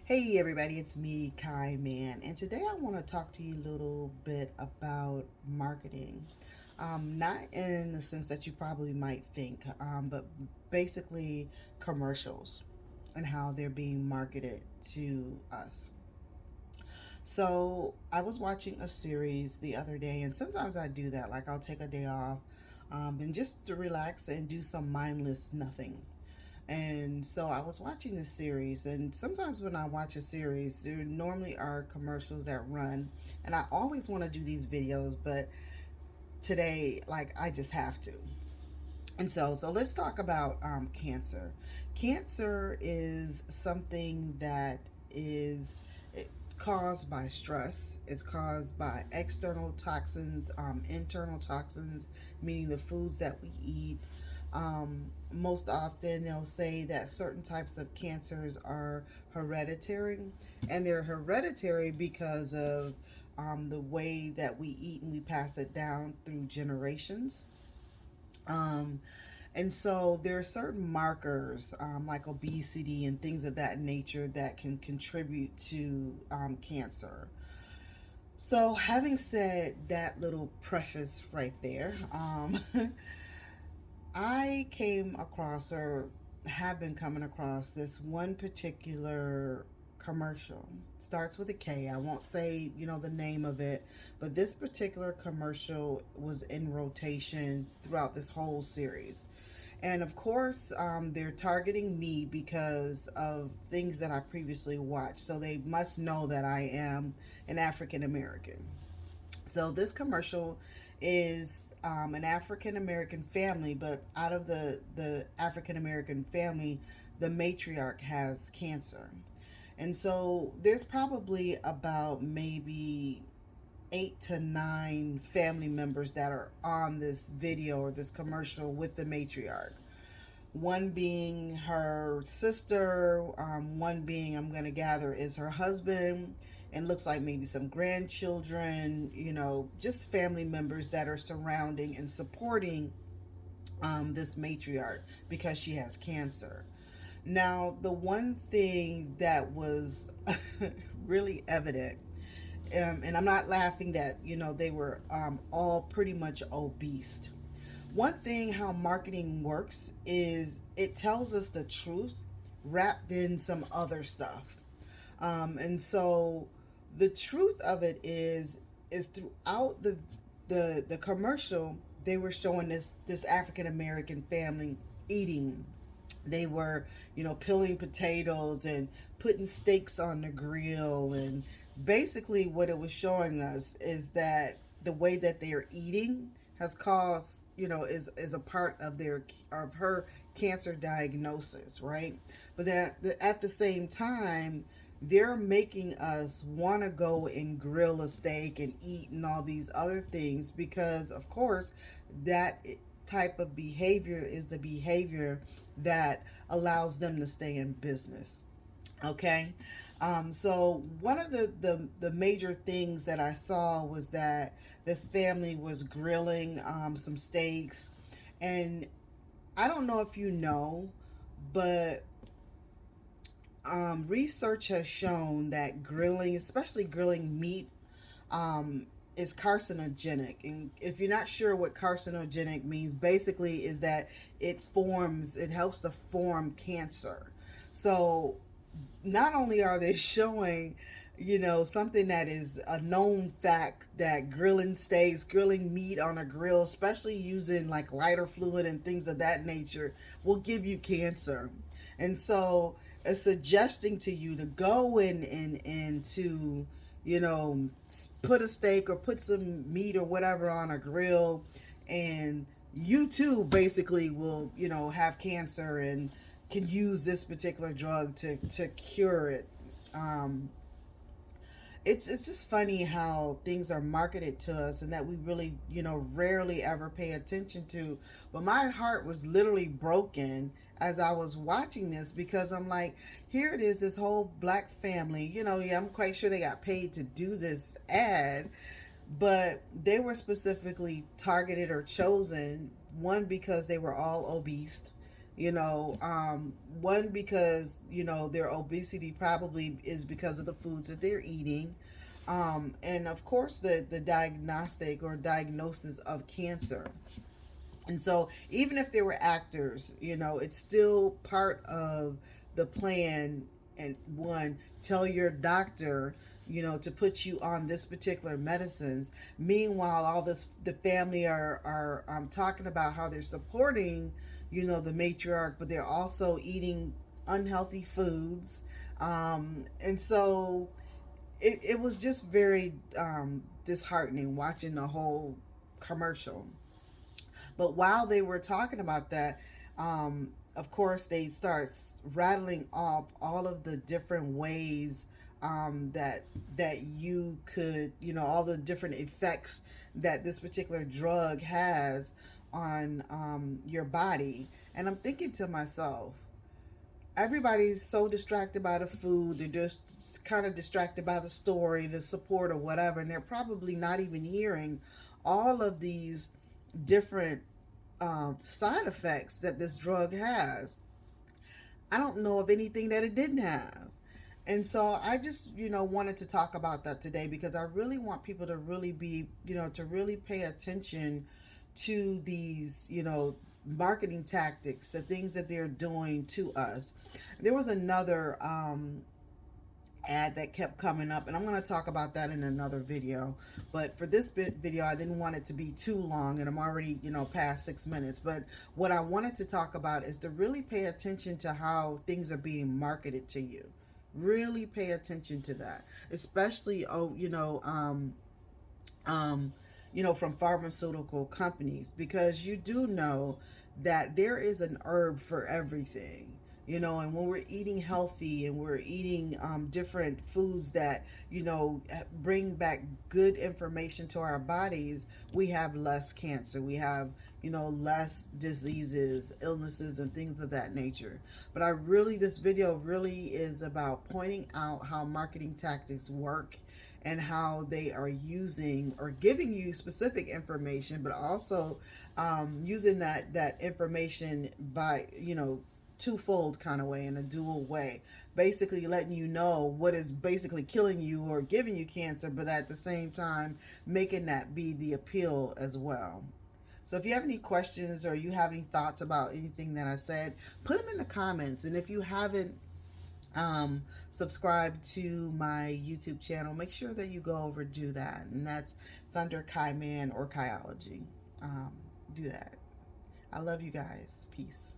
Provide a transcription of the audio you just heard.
Hey everybody, it's me, Kai Man, and today I want to talk to you a little bit about marketing. Not in the sense that you probably might think, but basically commercials and how they're being marketed to us. So I was watching a series the other day, and sometimes I do that. Like I'll take a day off and just to relax and do some mindless nothing. And so I was watching this series, and sometimes when I watch a series, there normally are commercials that run, and I always want to do these videos, but today, like, I just have to. And so let's talk about cancer. Cancer is something that is caused by stress. It's caused by external toxins, internal toxins, meaning the foods that we eat. Most often, they'll say that certain types of cancers are hereditary, and they're hereditary because of the way that we eat and we pass it down through generations. Um, and so there are certain markers like obesity and things of that nature that can contribute to cancer. So, having said that little preface right there, I came across or have been coming across this one particular commercial. Starts with a K. I won't say, the name of it, but this particular commercial was in rotation throughout this whole series. And of course, they're targeting me because of things that I previously watched. So they must know that I am an African American. So this commercial is an African American family, but out of the African American family, the matriarch has cancer. And so there's probably about maybe 8 to 9 family members that are on this video or this commercial with the matriarch. One being her sister, one being, I'm going to gather, is her husband, and looks like maybe some grandchildren, just family members that are surrounding and supporting this matriarch because she has cancer. Now, the one thing that was really evident, and I'm not laughing that, they were all pretty much obese. One thing how marketing works is it tells us the truth wrapped in some other stuff. And so the truth of it is throughout the commercial they were showing this African American family eating. They were, peeling potatoes and putting steaks on the grill, and basically what it was showing us is that the way that they are eating has caused, is a part of her cancer diagnosis, right? But that at the same time, they're making us want to go and grill a steak and eat and all these other things because, of course, that type of behavior is the behavior that allows them to stay in business. Okay. So one of the major things that I saw was that this family was grilling some steaks. And I don't know if you know, but research has shown that grilling, especially grilling meat, is carcinogenic. And if you're not sure what carcinogenic means, basically is that it helps to form cancer. So not only are they showing, something that is a known fact that grilling steaks, grilling meat on a grill, especially using like lighter fluid and things of that nature, will give you cancer. And so it's suggesting to you to go and to, you know, put a steak or put some meat or whatever on a grill, and you too basically will, have cancer and can use this particular drug to cure it. Um, it's just funny how things are marketed to us and that we really, rarely ever pay attention to. But my heart was literally broken as I was watching this because I'm like, here it is, this whole black family. Yeah, I'm quite sure they got paid to do this ad, but they were specifically targeted or chosen, one, because they were all obese, One, because their obesity probably is because of the foods that they're eating, and of course the diagnostic or diagnosis of cancer. And so even if they were actors, it's still part of the plan. And one, tell your doctor, to put you on this particular medicines. Meanwhile, all this the family are talking about how they're supporting, the matriarch, but they're also eating unhealthy foods. And so it was just very disheartening watching the whole commercial. But while they were talking about that, of course, they start rattling off all of the different ways that you could, all the different effects that this particular drug has on your body. And I'm thinking to myself, everybody's so distracted by the food, they're just kind of distracted by the story, the support, or whatever, and they're probably not even hearing all of these different side effects that this drug has. I don't know of anything that it didn't have. And so I just, wanted to talk about that today because I really want people to really be, to really pay attention to these, marketing tactics, the things that they're doing to us. There was another ad that kept coming up, and I'm going to talk about that in another video. But for this video, I didn't want it to be too long, and I'm already past 6 minutes. But what I wanted to talk about is to really pay attention to how things are being marketed to you. Really pay attention to that, especially from pharmaceutical companies, because you do know that there is an herb for everything. And when we're eating healthy and we're eating different foods that bring back good information to our bodies, we have less cancer, we have less diseases, illnesses, and things of that nature. But this video really is about pointing out how marketing tactics work and how they are using or giving you specific information, but also using that information by twofold kind of way, in a dual way, basically letting you know what is basically killing you or giving you cancer, but at the same time making that be the appeal as well. So if you have any questions or you have any thoughts about anything that I said, put them in the comments. And if you haven't subscribe to my YouTube channel, make sure that you go over do that, and it's under Kai Man or Kaiology. Do that. I love you guys. Peace.